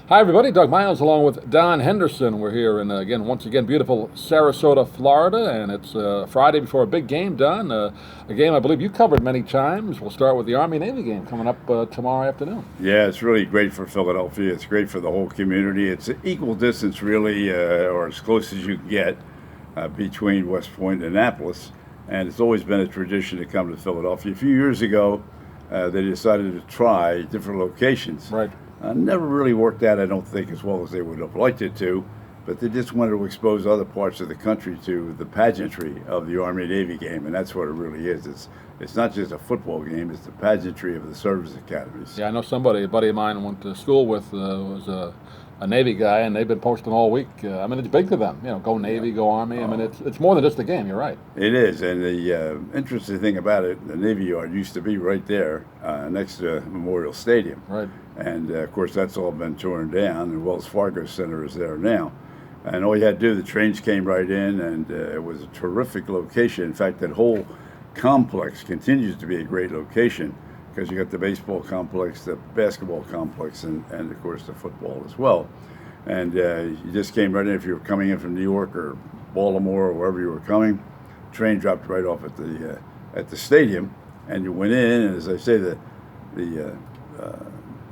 Hi, everybody. Doug Miles along with Don Henderson. We're here in, once again, beautiful Sarasota, Florida, and it's Friday before a big game, Don. A game I believe you covered many times. We'll start with the Army-Navy game coming up tomorrow afternoon. Yeah, it's really great for Philadelphia. It's great for the whole community. It's equal distance, really, or as close as you can get between West Point and Annapolis. And it's always been a tradition to come to Philadelphia. A few years ago, they decided to try different locations. Right. Never really worked out, I don't think, as well as they would have liked it to, but they just wanted to expose other parts of the country to the pageantry of the Army-Navy game, and that's what it really is. It's not just a football game, it's the pageantry of the service academies. Yeah, I know a buddy of mine I went to school with was a Navy guy, and they've been posting all week. It's big to them. Go Navy, go Army. It's more than just a game. You're right. It is, and the interesting thing about it, the Navy Yard used to be right there next to Memorial Stadium. Right. And, of course, that's all been torn down, and Wells Fargo Center is there now. And all you had to do, the trains came right in, and it was a terrific location. In fact, that whole complex continues to be a great location because you got the baseball complex, the basketball complex, and of course, the football as well. And you just came right in. If you were coming in from New York or Baltimore or wherever you were coming, train dropped right off at the stadium, and you went in, and as I say, the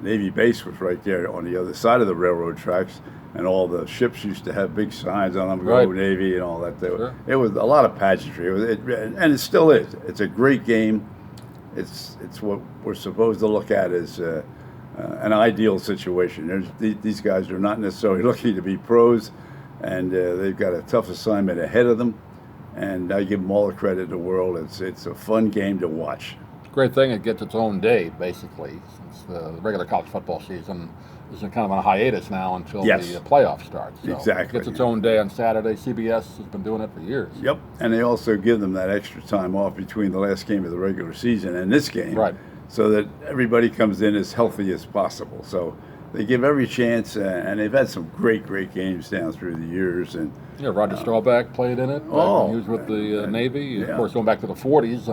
Navy base was right there on the other side of the railroad tracks, and all the ships used to have big signs on them, right. Go Navy and all that. Sure. It was a lot of pageantry, and it still is. It's a great game. It's what we're supposed to look at as an ideal situation. These guys are not necessarily looking to be pros, and they've got a tough assignment ahead of them, and I give them all the credit in the world. It's a fun game to watch. Great thing, it gets its own day, basically, since the regular college football season is kind of on a hiatus now until Yes. the playoff starts. So Exactly. It gets its own day on Saturday. CBS has been doing it for years. Yep, and they also give them that extra time off between the last game of the regular season and this game, Right. so that everybody comes in as healthy as possible. So they give every chance, and they've had some great games down through the years. And Yeah, Roger Staubach played in it. He was with the Navy. yeah. Of course, going back to the 40s.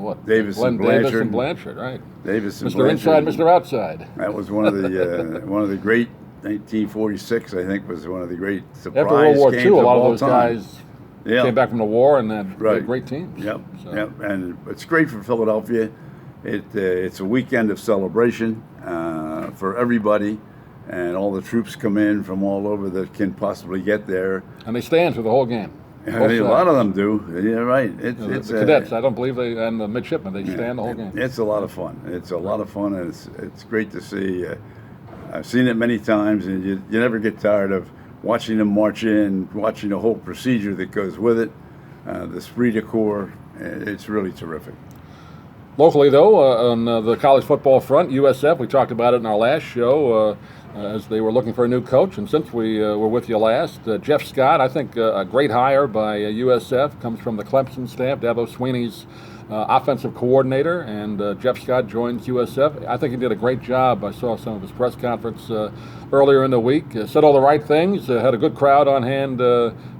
What? Davis Glenn and Davis Blanchard. and Blanchard, right? Davis and Mr. Blanchard. Inside, Mr. Outside. That was one of the one of the great 1946. I think was one of the great surprise After World War games II, a of lot of all those time. guys Yeah. came back from the war and had Right. great teams. Yep, So, yep, and it's great for Philadelphia. It's a weekend of celebration for everybody, and all the troops come in from all over that can possibly get there. And they stand through the whole game. I mean, a lot of them do. Yeah, right. It's The cadets, I don't believe and the midshipmen, they stand the whole game. It's a lot of fun. It's a lot of fun, and it's great to see. I've seen it many times, and you never get tired of watching them march in, watching the whole procedure that goes with it, the esprit de corps. It's really terrific. Locally, though, on the college football front, USF, we talked about it in our last show, as they were looking for a new coach. And since we were with you last, Jeff Scott, I think a great hire by USF, comes from the Clemson staff, Dabo Sweeney's offensive coordinator, and Jeff Scott joins USF. I think he did a great job. I saw some of his press conference earlier in the week. Said all the right things, had a good crowd on hand,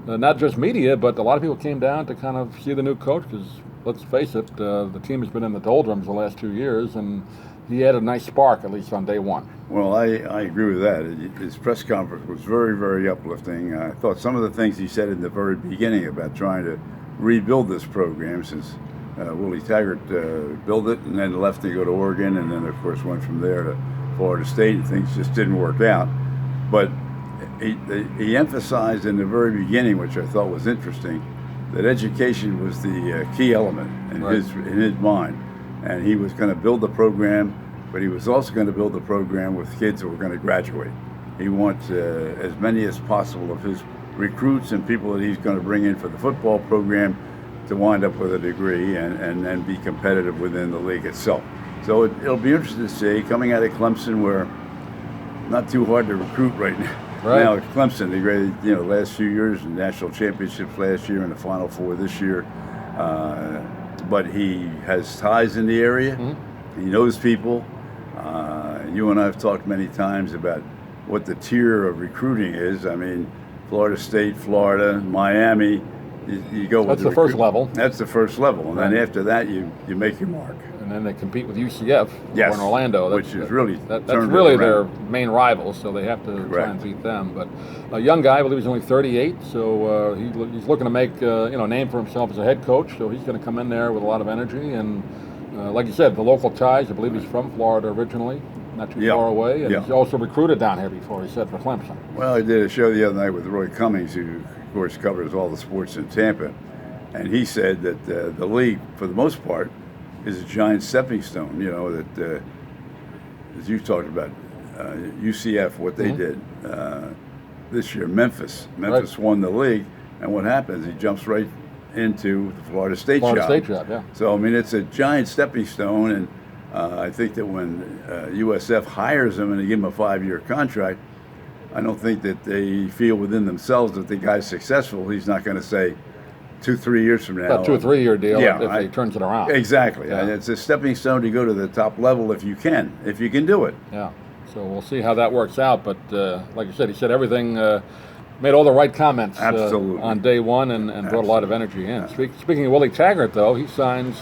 not just media, but a lot of people came down to kind of see the new coach because, let's face it, the team has been in the doldrums the last 2 years, and he had a nice spark, at least on day one. Well, I agree with that. His press conference was very, very uplifting. I thought some of the things he said in the very beginning about trying to rebuild this program, since Willie Taggart built it and then left to go to Oregon, and then, of course, went from there to Florida State, and things just didn't work out. But he emphasized in the very beginning, which I thought was interesting, that education was the key element in Right. in his mind. And he was going to build the program, but he was also going to build the program with kids that were going to graduate. He wants as many as possible of his recruits and people that he's going to bring in for the football program to wind up with a degree and be competitive within the league itself. So it'll be interesting to see, coming out of Clemson, where not too hard to recruit right now. Right. Now, Clemson, they graded, last few years, national championships last year and the Final Four this year. But he has ties in the area. Mm-hmm. He knows people. You and I have talked many times about what the tier of recruiting is. I mean, Florida State, Florida, Miami. You go with That's the first level. That's the first level, and then Right. after that, you make your mark. And and then they compete with UCF Yes, or in Orlando. which is really that's turned it really around. their main rivals, so they have to try Correct. and beat them. But a young guy, I believe he's only 38, so he's looking to make a name for himself as a head coach. So he's going to come in there with a lot of energy, and like you said, the local ties. I believe he's from Florida originally, not too Yeah. far away, and Yeah. he's also recruited down here before. He said for Clemson. Well, I did a show the other night with Roy Cummings, who, of course, covers all the sports in Tampa. And he said that the league, for the most part, is a giant stepping stone. You know, that, as you talked about, UCF, what they did this year, Memphis. Memphis won the league. And what happens? He jumps right into the Florida State job. Yeah. So, I mean, it's a giant stepping stone. And I think that when USF hires him and they give him a 5-year contract, I don't think that they feel within themselves that the guy's successful. He's not going to say 2-3 years from now. About 2 or 3 year deal Yeah, if he turns it around. Exactly. Yeah. And it's a stepping stone to go to the top level if you can do it. Yeah. So we'll see how that works out. But like I said, he said everything, made all the right comments Absolutely. on day one and brought a lot of energy in. Speaking of Willie Taggart, though, he signs,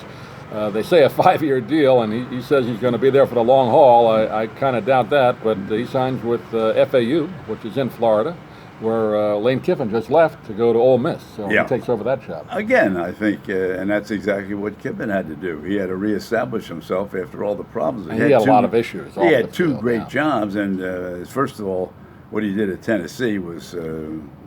they say a 5-year deal, and he says he's going to be there for the long haul. I kind of doubt that, but he signs with FAU, which is in Florida, where Lane Kiffin just left to go to Ole Miss. So Yeah. he takes over that job. Again, I think, and that's exactly what Kiffin had to do. He had to reestablish himself after all the problems. And he had a lot of issues. He off had the 2 field, great yeah. jobs, and first of all, what he did at Tennessee was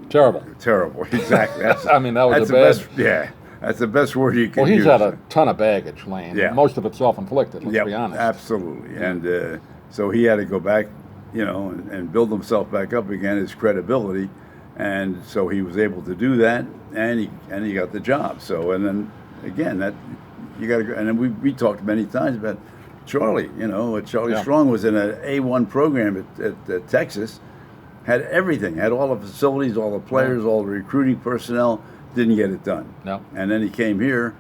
Terrible. terrible. Exactly. That's, I mean, that was that's a the bad. best. Yeah, that's the best word you can Well, he's use. had a ton of baggage, Lane. Yeah. Most of it self-inflicted, let's Yep, be honest. absolutely. And so he had to go back, and build himself back up again, his credibility. And so he was able to do that, and he got the job. So, and then again, that you got to go. And then we talked many times about Charlie. Charlie Yeah. Strong was in an A1 program at Texas, had everything, had all the facilities, all the players, all the recruiting personnel. Didn't get it done. No. And then he came here.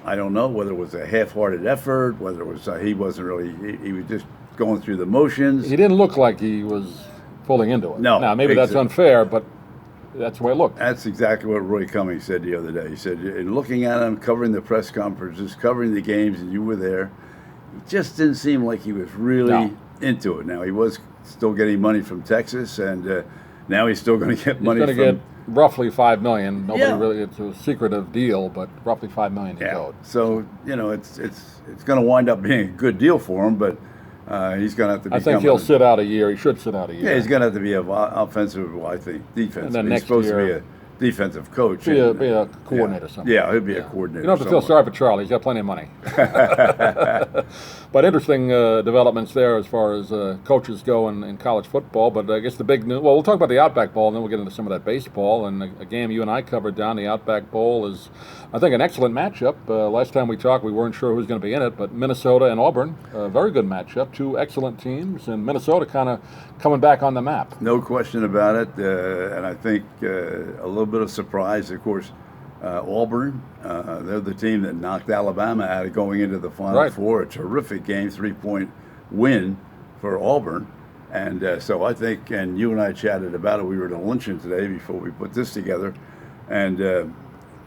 I don't know whether it was a half-hearted effort, whether it was he wasn't really. He was just going through the motions. He didn't look like he was fully into it. No, Now, maybe that's exactly. unfair, but that's the way it looked. That's exactly what Roy Cummings said the other day. He said, in looking at him, covering the press conferences, covering the games, and you were there, it just didn't seem like he was really No. into it. Now, he was still getting money from Texas, and now he's still going to get He's money going to from... get roughly $5 million. Nobody Yeah. really, it's a secretive deal, but roughly $5 million he's owed. So, it's going to wind up being a good deal for him, but he's going to have to I become... think he'll sit out a year. He should sit out a year. Yeah, he's going to have to be offensive, well, I think, defensive. And then He's next supposed to be year- a defensive coach. Be a, and- be a coordinator somewhere. Yeah, he'll be a coordinator. You don't have to feel somewhere. sorry for Charlie. He's got plenty of money. But interesting developments there as far as coaches go in college football. But I guess the big news, well, we'll talk about the Outback Bowl, and then we'll get into some of that baseball. And a game you and I covered down, the Outback Bowl, is, I think, an excellent matchup. Last time we talked, we weren't sure who was going to be in it, but Minnesota and Auburn, a very good matchup. 2 excellent teams, and Minnesota kind of coming back on the map. No question about it. And I think a little bit of surprise, of course, Auburn, they're the team that knocked Alabama out of going into the Final Right. Four. A terrific game, 3-point win for Auburn. And so I think, and you and I chatted about it, we were at a luncheon today before we put this together. And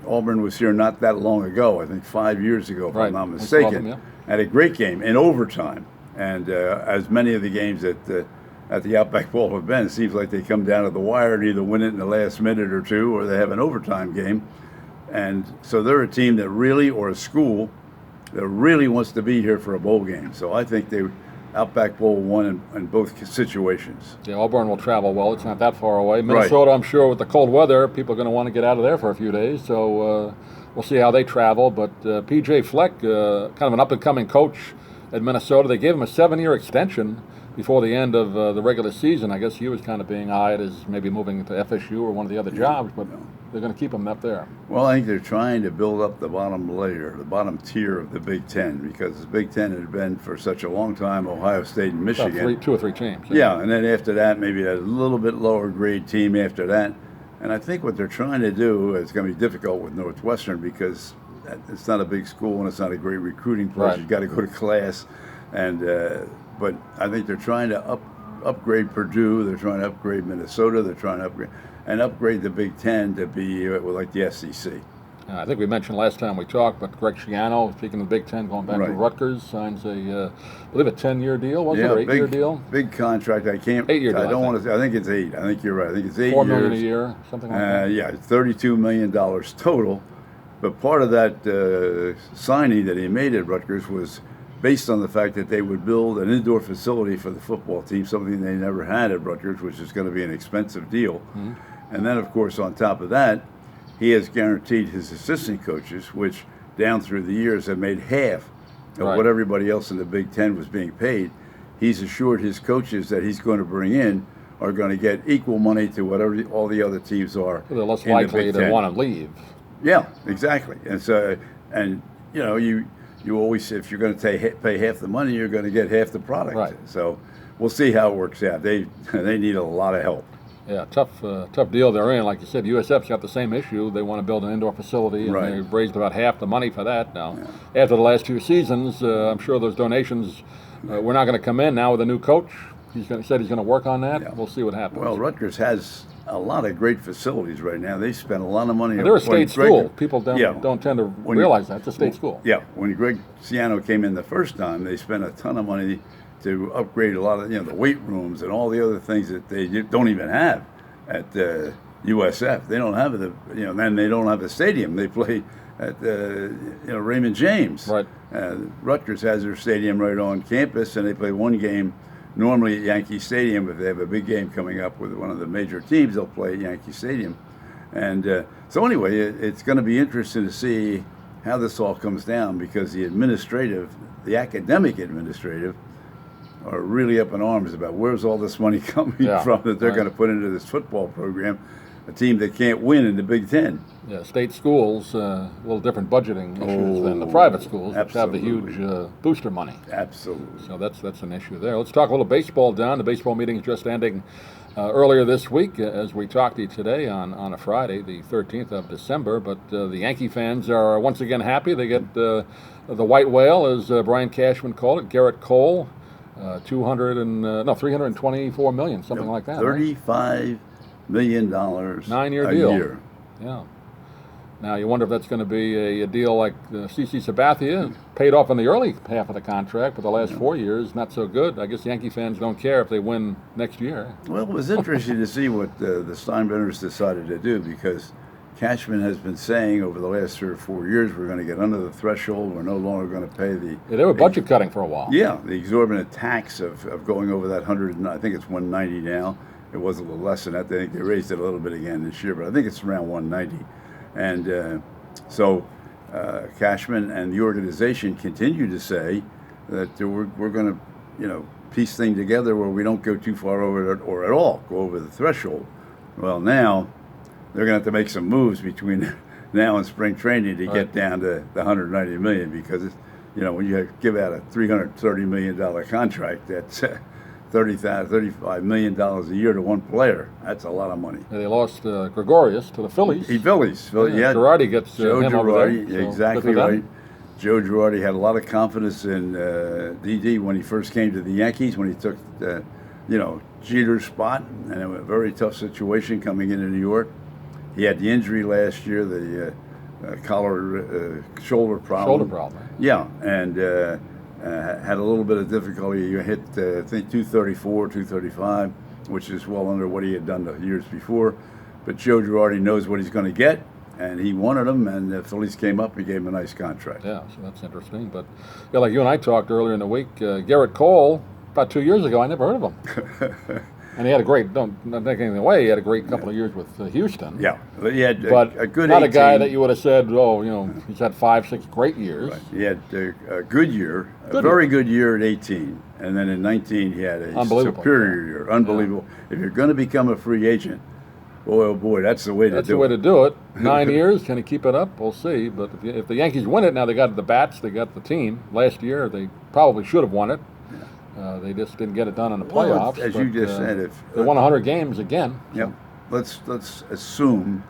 Auburn was here not that long ago, I think 5 years ago, if Right. I'm not We saw mistaken. them, yeah. Had a great game in overtime. And as many of the games at the Outback Bowl have been, it seems like they come down to the wire and either win it in the last minute or two, or they have an overtime game. And so they're a team that really, or a school that really wants to be here for a bowl game. So I think they Outback Bowl won in both situations. Yeah, Auburn will travel well. It's not that far away. Minnesota, I'm sure, with the cold weather, people are going to want to get out of there for a few days. So we'll see how they travel. But P.J. Fleck, kind of an up-and-coming coach at Minnesota, they gave him a 7-year extension before the end of the regular season. I guess he was kind of being eyed as maybe moving to FSU or one of the other jobs, but they're going to keep him up there. Well, I think they're trying to build up the bottom layer, the bottom tier of the Big Ten, because the Big Ten had been for such a long time Ohio State and About Michigan. 2 or 3 teams. Yeah, and then after that, maybe a little bit lower grade team after that. And I think what they're trying to do is going to be difficult with Northwestern because it's not a big school and it's not a great recruiting place. Right. You've got to go to class. And but I think they're trying to upgrade Purdue. They're trying to upgrade Minnesota. They're trying to upgrade the Big Ten to be like the SEC. I think we mentioned last time we talked, but Greg Schiano, speaking of the Big Ten, going back to Right. Rutgers, signs I believe a 10-year deal, was it, Yeah, or 8-year deal? big contract. I can't. 8-year deal, I don't I want to. I think it's 8. I think you're right. I think it's 8 $4 years. million a year, something like that. Yeah, $32 million total. But part of that signing that he made at Rutgers was based on the fact that they would build an indoor facility for the football team, something they never had at Rutgers, which is going to be an expensive deal. Mm-hmm. And then, of course, on top of that, he has guaranteed his assistant coaches, which down through the years have made half of Right. what everybody else in the Big Ten was being paid. He's assured his coaches that he's going to bring in are going to get equal money to whatever all the other teams are. So they're less in the likely Big to Ten. want to leave. Yeah, exactly. And so, and you know, you always, if you're going to pay half the money, you're going to get half the product. Right. So we'll see how it works out. They need a lot of help. Yeah, tough deal they're in. Like you said, USF's got the same issue. They want to build an indoor facility, and Right. they've raised about half the money for that. Now, after the last 2 seasons, I'm sure those donations we're not going to come in now with a new coach. Said he's going to work on that. Yeah. We'll see what happens. Well, Rutgers has a lot of great facilities right now. They spend a lot of money. And they're a state school. People don't Yeah. tend to When realize that. It's a state school. Yeah, when Greg Schiano came in the first time, they spent a ton of money to upgrade a lot of the weight rooms and all the other things that they don't even have at USF. They don't have then they don't have a stadium. They play at Raymond James. Right. Rutgers has their stadium right on campus, and they play one game normally at Yankee Stadium. If they have a big game coming up with one of the major teams, they'll play at Yankee Stadium. And so anyway, it's going to be interesting to see how this all comes down, because the academic administrative are really up in arms about where's all this money coming from that they're Right. going to put into this football program, a team that can't win in the Big Ten. Yeah, state schools, a little different budgeting issues than the private schools, which have the absolutely. huge booster money. Absolutely. So that's an issue there. Let's talk a little baseball, Don. The baseball meeting is just ending earlier this week, as we talked to you today on a Friday, the 13th of December. But the Yankee fans are once again happy. They get the white whale, as Brian Cashman called it, Garrett Cole, $324 million, something like that. Right? $35 million 9-year a deal. year. Yeah. Now you wonder if that's going to be a deal like CC Sabathia, paid off in the early half of the contract, but the last 4 years not so good. I guess Yankee fans don't care if they win next year. Well, it was interesting to see what the Steinbrenners decided to do, because Cashman has been saying over the last 3 or 4 years, we're going to get under the threshold. We're no longer going to pay the Yeah, they were budget cutting for a while. the exorbitant tax of going over that 100. I think it's 190 now. It was a little less than that. I think they raised it a little bit again this year, but I think it's around 190. And so Cashman and the organization continue to say that we're going to piece things together where we don't go too far over it or at all go over the threshold. Well, now they're going to have to make some moves between now and spring training to get down to the 190 million, because when you give out a $330 million contract, that's $35 million a year to one player. That's a lot of money. They lost Gregorius to the Phillies. Phillies. Yeah, Girardi gets Joe him over Girardi, there. So exactly good for them. right. Joe Girardi had a lot of confidence in DD when he first came to the Yankees, when he took Jeter's spot, and it was a very tough situation coming into New York. He had the injury last year, the shoulder problem. Shoulder problem. Yeah, and had a little bit of difficulty. You hit, I think, 234, 235, which is well under what he had done the years before. But Joe Girardi knows what he's going to get, and he wanted him, and the Phillies came up and gave him a nice contract. Yeah, so that's interesting. But yeah, like you and I talked earlier in the week, Garrett Cole, about 2 years ago, I never heard of him. And he had a great, not taking anything away, he had a great couple of years with Houston. Yeah, he had But a good not 18. a guy that you would have said, he's had 5-6 great years. Right. He had a good year, a very good year at 18. And then in 19, he had a superior year. Unbelievable. Yeah. If you're going to become a free agent, boy, oh boy, that's the way to do it. That's the way to do it. 9 years, can he keep it up? We'll see. But if the Yankees win it, now they got the bats, they got the team. Last year, they probably should have won it. They just didn't get it done in the playoffs. Well, as you just said, if they won 100 games again. Yep. Let's assume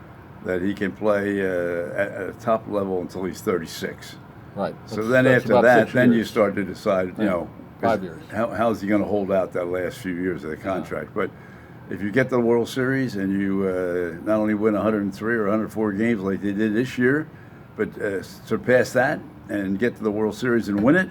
that he can play at a top level until he's 36. Right. So then after that, then you start to decide, 5 years. How's he going to hold out that last few years of the contract? But if you get the World Series and you not only win 103 or 104 games like they did this year, but surpass that and get to the World Series and win it,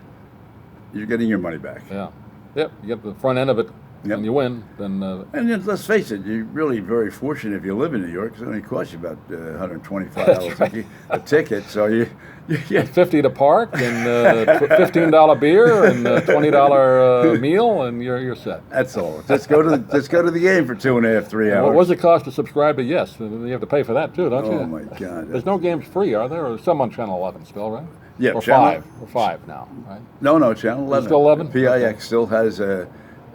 you're getting your money back. Yeah. Yep. You get the front end of it. Yep. And you win, then. And then, let's face it, you're really very fortunate if you live in New York. It only costs you about $125 right. a ticket. So you $50 to park and $15 beer and $20 meal, and you're set. That's all. Just go to the game for 2.5, 3 hours. What does it cost to subscribe to Yes? You have to pay for that too, don't you? Oh my God! There's no games free, are there? Or some on Channel 11 still, right? Yeah, or Channel, 5. Or 5 now, right? No, Channel 11. Still 11? PIX still has a.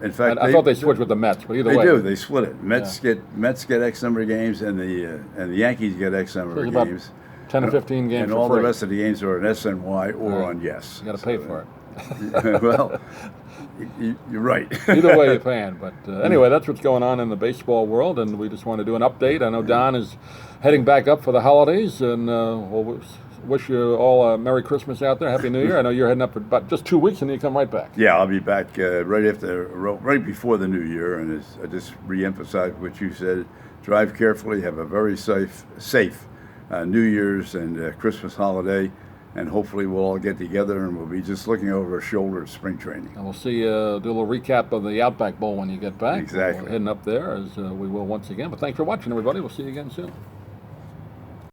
In fact, I thought they switched with the Mets, but either they way. They do. They split it. Mets get X number of games, and the Yankees get X number of games. 10 or 15 games and for all free. the rest of the games are on SNY or on Yes. You got to pay for it. Well, you're right. Either way, you're paying. But anyway, that's what's going on in the baseball world, and we just want to do an update. I know Don is heading back up for the holidays, and we'll wish you all a Merry Christmas out there, Happy New Year. I know you're heading up for about just 2 weeks, and then you come right back. Yeah, I'll be back right before the New Year, and I just re-emphasize what you said. Drive carefully, have a very safe New Year's and Christmas holiday, and hopefully we'll all get together and we'll be just looking over our shoulder at spring training. And we'll see do a little recap of the Outback Bowl when you get back. Exactly. We're heading up there as we will once again. But thanks for watching, everybody. We'll see you again soon.